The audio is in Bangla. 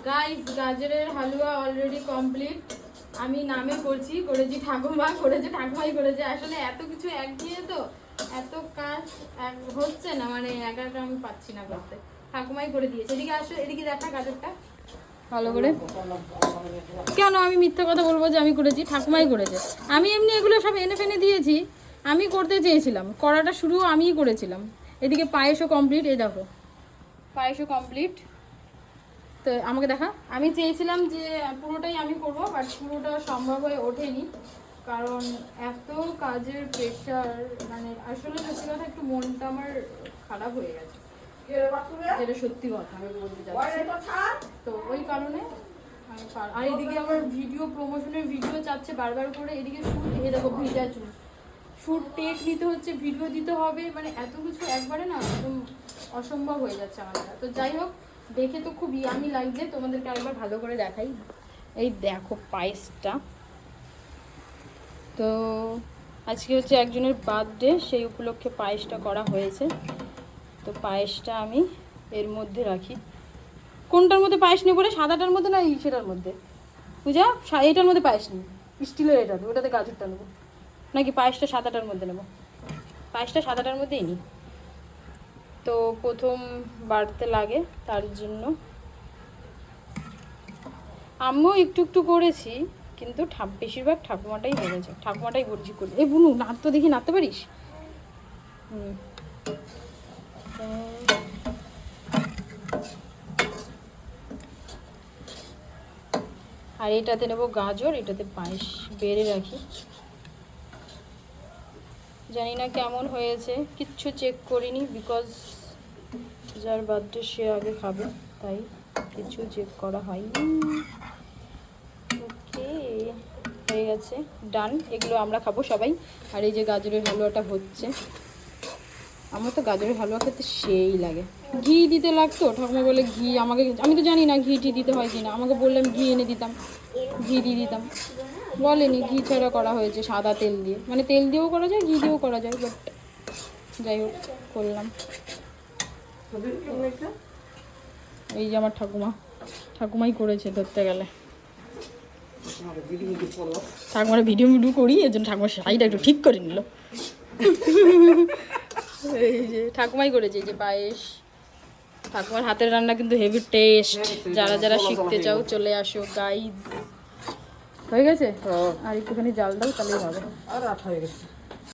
গাইস, গাজরের হালুয়া অলরেডি কমপ্লিট। আমি নামে করেছি ঠাকুমা করেছে, ঠাকুমাই করেছে। আসলে এত কিছু একঘেয়ে তো, এত কাজ হচ্ছে না, মানে একা একা আমি পাচ্ছি না করতে। ঠাকুমাই করে দিয়েছে। এদিকে আসো, এদিকে দেখা গাজরটা ভালো করে। কেন আমি মিথ্যা কথা বলবো যে আমি করেছি? ঠাকুমাই করেছে। আমি এমনি এগুলো সব এনে ফেনে দিয়েছি, আমি করতে চেয়েছিলাম, করাটা শুরু আমিই করেছিলাম। এদিকে পায়েসও কমপ্লিট, এই দেখো পায়েসও কমপ্লিট। তো আমাকে দেখা, আমি চেয়েছিলাম যে পুরোটাই আমি করবো, বাট পুরোটা সম্ভব হয়ে ওঠেনি, কারণ এত কাজের প্রেশার। মানে আসলে সত্যি কথা একটু মনটা আমার খারাপ হয়ে গেছে, যেটা সত্যি কথা আমি বলতে চাচ্ছি। তো ওই কারণে আমি আর এদিকে আমার ভিডিও প্রমোশনের ভিডিও চাচ্ছে বারবার করে, এদিকে শুট, এ দেখো ভিজা চুল, শুট টেক নিতে হচ্ছে, ভিডিও দিতে হবে, মানে এত কিছু একবারে না একদম অসম্ভব হয়ে যাচ্ছে আমার। তো যাই হোক, দেখে তো খুব ইয়ামি লাগছে, তোমাদেরকে আরেকবার ভালো করে দেখাই। এই দেখো পায়েসটা। তো আজকে হচ্ছে একজনের বার্থডে, সেই উপলক্ষে পায়েসটা করা হয়েছে। তো পায়েসটা আমি এর মধ্যে রাখি। কোনটার মধ্যে পায়েস নেবো রে? সাদাটার মধ্যে না সেটার মধ্যে? বুঝা, এইটার মধ্যে পায়েস নিই, স্টিলের এটা, ওটাতে গাজরটা নেবো, নাকি পায়েসটা সাদাটার মধ্যে নেবো? পায়েসটা সাদাটার মধ্যেই নিই। তো প্রথম বাড়তে লাগে, তার জন্য আমিও একটু একটু করেছি, কিন্তু বেশিরভাগ ঠাকুমাটাই করেছে, ঠাকুমাটাই বলছি করি। এই বুনু, নাচ তো দেখি, নাচতে পারিস? আর এটাতে নেবো গাজর, এটাতে পায়েস বেড়ে রাখি। জানি না কেমন হয়েছে, কিচ্ছু চেক করিনি, বিকজ যার বার্থডে সে আগে খাবে, তাই কিছু চেক করা হয়নি। ওকে, হয়ে গেছে, ডান। এগুলো আমরা খাবো সবাই। আর এই যে গাজরের হালুয়াটা হচ্ছে, আমার তো গাজরের হালুয়া খেতে সেই লাগে। ঘি দিতে লাগতো, ঠাকুমা বলে ঘি, আমাকে, আমি তো জানি না ঘি টি দিতে হয় কিনা, আমাকে বললাম ঘি এনে দিতাম, ঘি দিয়ে দিতাম। বলেনি ঘি ছাড়া করা হয়েছে, সাদা তেল দিয়ে, মানে তেল দিয়েও করা যায়, ঘি দিয়েও করা যায়, বাট যাই হোক করলাম। এই যে আমার ঠাকুমাই করেছে ধরতে গেলে। ঠাকুমার ভিডিও করি, এর জন্য ঠাকুমার শাড়িটা একটু ঠিক করে নিল। এই যে ঠাকুমাই করেছে, এই যে পায়েস। ঠাকুমার হাতের রান্না কিন্তু হেভি টেস্ট। যারা যারা শিখতে চাও চলে আসো গাইজ। হয়ে গেছে, আর একটুখানি জাল দাও তাহলেই হবে। আর আঠা হয়ে গেছে।